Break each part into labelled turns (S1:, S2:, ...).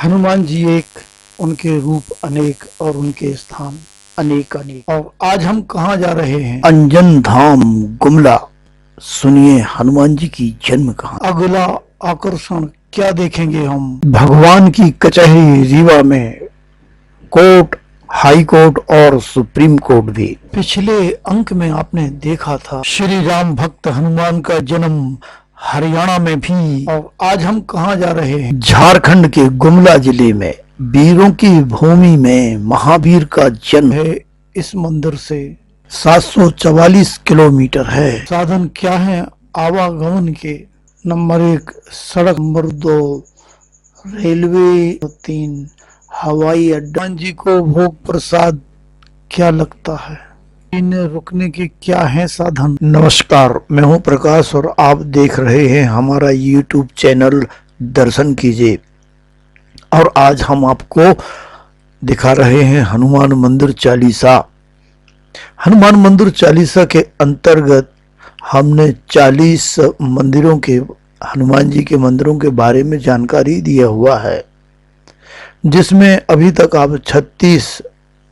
S1: हनुमान जी एक, उनके रूप अनेक और उनके स्थान अनेक अनेक। और आज हम कहाँ जा रहे हैं?
S2: अंजन धाम गुमला। सुनिए हनुमान जी की जन्म कहानी।
S1: अगला आकर्षण क्या देखेंगे हम?
S2: भगवान की कचहरी रीवा में कोर्ट, हाई कोर्ट और सुप्रीम कोर्ट भी।
S1: पिछले अंक में आपने देखा था श्री राम भक्त हनुमान का जन्म हरियाणा में भी। और आज हम कहाँ जा रहे हैं?
S2: झारखंड के गुमला जिले में वीरों की भूमि में महावीर का जन्म
S1: है। इस मंदिर से
S2: 744 किलोमीटर है।
S1: साधन क्या है आवागमन के? नंबर 1 सड़क, नंबर 2 रेलवे, 3 हवाई अड्डा। हनुमान जी को भोग प्रसाद क्या लगता है? इन्हें रुकने के क्या है साधन?
S2: नमस्कार, मैं हूं प्रकाश और आप देख रहे हैं हमारा YouTube चैनल दर्शन कीजिए। और आज हम आपको दिखा रहे हैं हनुमान मंदिर चालीसा। हनुमान मंदिर चालीसा के अंतर्गत हमने 40 मंदिरों के, हनुमान जी के मंदिरों के बारे में जानकारी दिया हुआ है, जिसमें अभी तक आप 36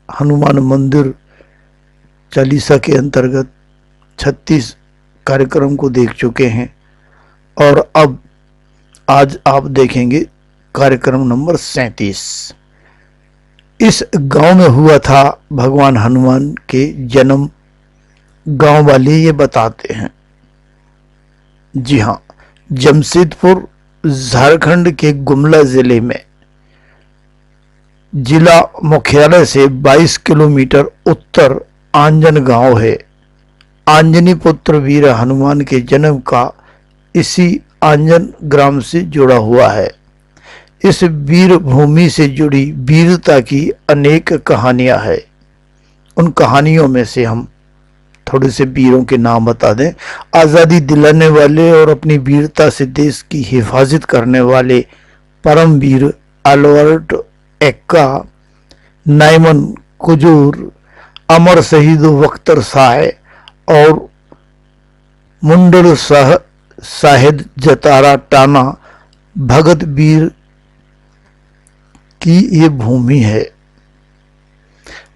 S2: हनुमान मंदिर चालीसा के अंतर्गत 36 कार्यक्रम को देख चुके हैं। और अब आज आप देखेंगे कार्यक्रम नंबर 37। इस गांव में हुआ था भगवान हनुमान के जन्म। गांव वाले ये बताते हैं। जी हाँ, जमशेदपुर झारखंड के गुमला जिले में जिला मुख्यालय से 22 किलोमीटर उत्तर आंजन गांव है। आंजनी पुत्र वीर हनुमान के जन्म का इसी आंजन ग्राम से जुड़ा हुआ है। इस वीर भूमि से जुड़ी वीरता की अनेक कहानियां हैं। उन कहानियों में से हम थोड़े से वीरों के नाम बता दें। आज़ादी दिलाने वाले और अपनी वीरता से देश की हिफाजत करने वाले परम वीर अल्बर्ट एक्का, नाइमन कुजूर, अमर शहीद बख्तर शाह और मुंडर साहिद जतारा टाना भगत वीर की ये भूमि है।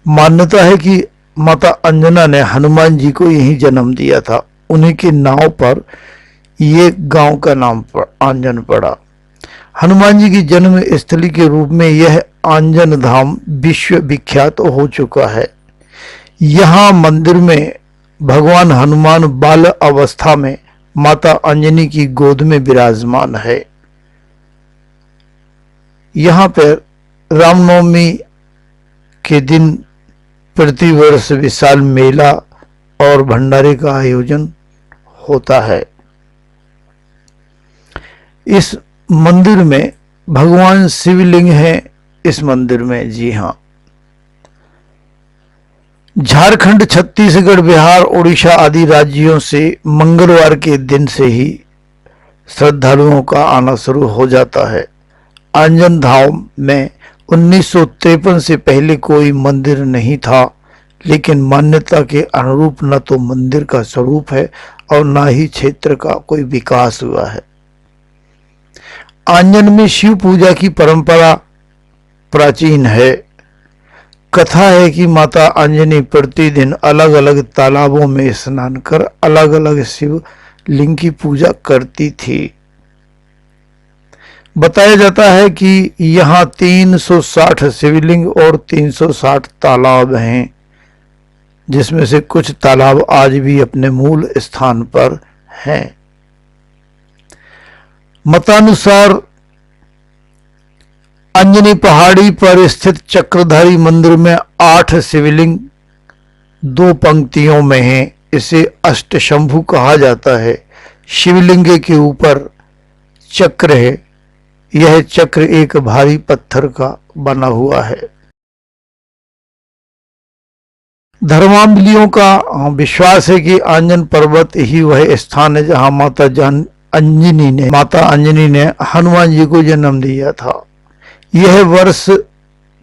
S2: मान्यता है कि माता अंजना ने हनुमान जी को यहीं जन्म दिया था। उन्हीं के नाव पर ये गांव का नाम आंजन पड़ा। हनुमान जी की जन्म स्थली के रूप में यह आंजन धाम विश्व विख्यात हो चुका है। यहाँ मंदिर में भगवान हनुमान बाल अवस्था में माता अंजनी की गोद में विराजमान है। यहाँ पर रामनवमी के दिन प्रतिवर्ष विशाल मेला और भंडारे का आयोजन होता है। इस मंदिर में भगवान शिवलिंग है। इस मंदिर में, जी हाँ, झारखंड, छत्तीसगढ़, बिहार, उड़ीसा आदि राज्यों से मंगलवार के दिन से ही श्रद्धालुओं का आना शुरू हो जाता है। आंजन धाम में 1953 से पहले कोई मंदिर नहीं था, लेकिन मान्यता के अनुरूप न तो मंदिर का स्वरूप है और न ही क्षेत्र का कोई विकास हुआ है। आंजन में शिव पूजा की परंपरा प्राचीन है। कथा है कि माता अंजनी प्रतिदिन अलग अलग तालाबों में स्नान कर अलग अलग शिव लिंग की पूजा करती थी। बताया जाता है कि यहाँ 360 शिवलिंग और 360 तालाब हैं, जिसमें से कुछ तालाब आज भी अपने मूल स्थान पर हैं। मतानुसार अंजनी पहाड़ी पर स्थित चक्रधारी मंदिर में 8 शिवलिंग 2 पंक्तियों में हैं। इसे अष्टशंभु कहा जाता है। शिवलिंग के ऊपर चक्र है। यह चक्र एक भारी पत्थर का बना हुआ है। धर्मावलंबियों का विश्वास है कि आंजन पर्वत ही वह स्थान है जहां माता अंजनी ने हनुमान जी को जन्म दिया था। यह वर्ष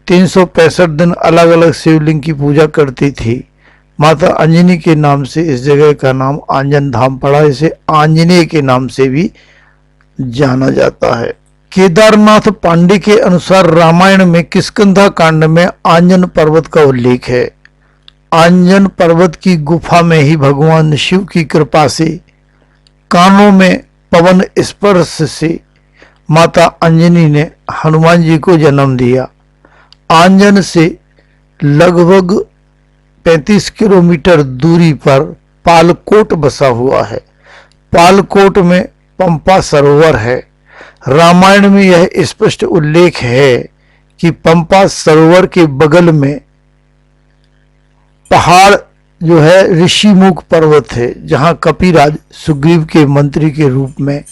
S2: 365 दिन अलग अलग शिवलिंग की पूजा करती थी। माता अंजनी के नाम से इस जगह का नाम आंजन धाम पड़ा। इसे आंजनेय के नाम से भी जाना जाता है। केदारनाथ पांडे के अनुसार रामायण में किष्किंधा कांड में आंजन पर्वत का उल्लेख है। आंजन पर्वत की गुफा में ही भगवान शिव की कृपा से कानों में पवन स्पर्श से माता अंजनी ने हनुमान जी को जन्म दिया। आंजन से लगभग 35 किलोमीटर दूरी पर पालकोट बसा हुआ है। पालकोट में पंपा सरोवर है। रामायण में यह स्पष्ट उल्लेख है कि पंपा सरोवर के बगल में पहाड़ जो है ऋषिमुख पर्वत है, जहां कपिराज सुग्रीव के मंत्री के रूप में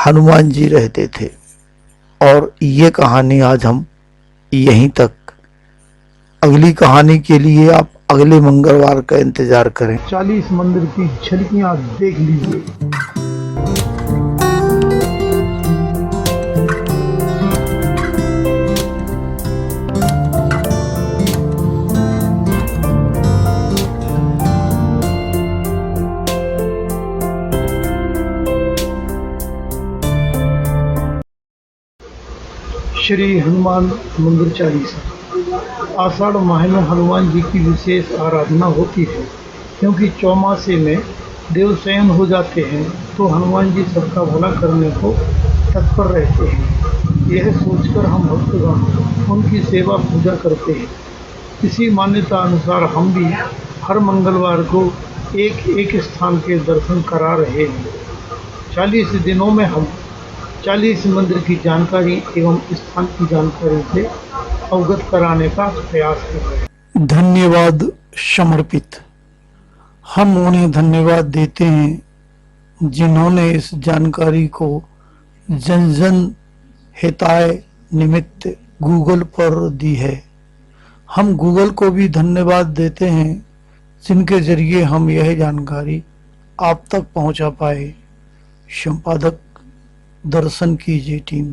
S2: हनुमान जी रहते थे। और ये कहानी आज हम यहीं तक। अगली कहानी के लिए आप अगले मंगलवार का इंतजार करें।
S1: 40 मंदिर की झलकियां देख लीजिए। श्री हनुमान मंदिर चालीसा। आषाढ़ माह में हनुमान जी की विशेष आराधना होती है, क्योंकि चौमासे में देव शयन हो जाते हैं तो हनुमान जी सबका भला करने को तत्पर रहते हैं। यह सोचकर हम भक्तगण उनकी सेवा पूजा करते हैं। इसी मान्यता अनुसार हम भी हर मंगलवार को एक एक स्थान के दर्शन करा रहे हैं। 40 दिनों में हम 40 मंदिर की जानकारी एवं स्थान की जानकारी से अवगत कराने का प्रयास कर रहे हैं।
S2: धन्यवाद समर्पित। हम उन्हें धन्यवाद देते हैं जिन्होंने इस जानकारी को जन जन हिताय निमित्त गूगल पर दी है। हम गूगल को भी धन्यवाद देते हैं जिनके जरिए हम यह जानकारी आप तक पहुंचा पाए। संपादक दर्शन कीजिए टीम।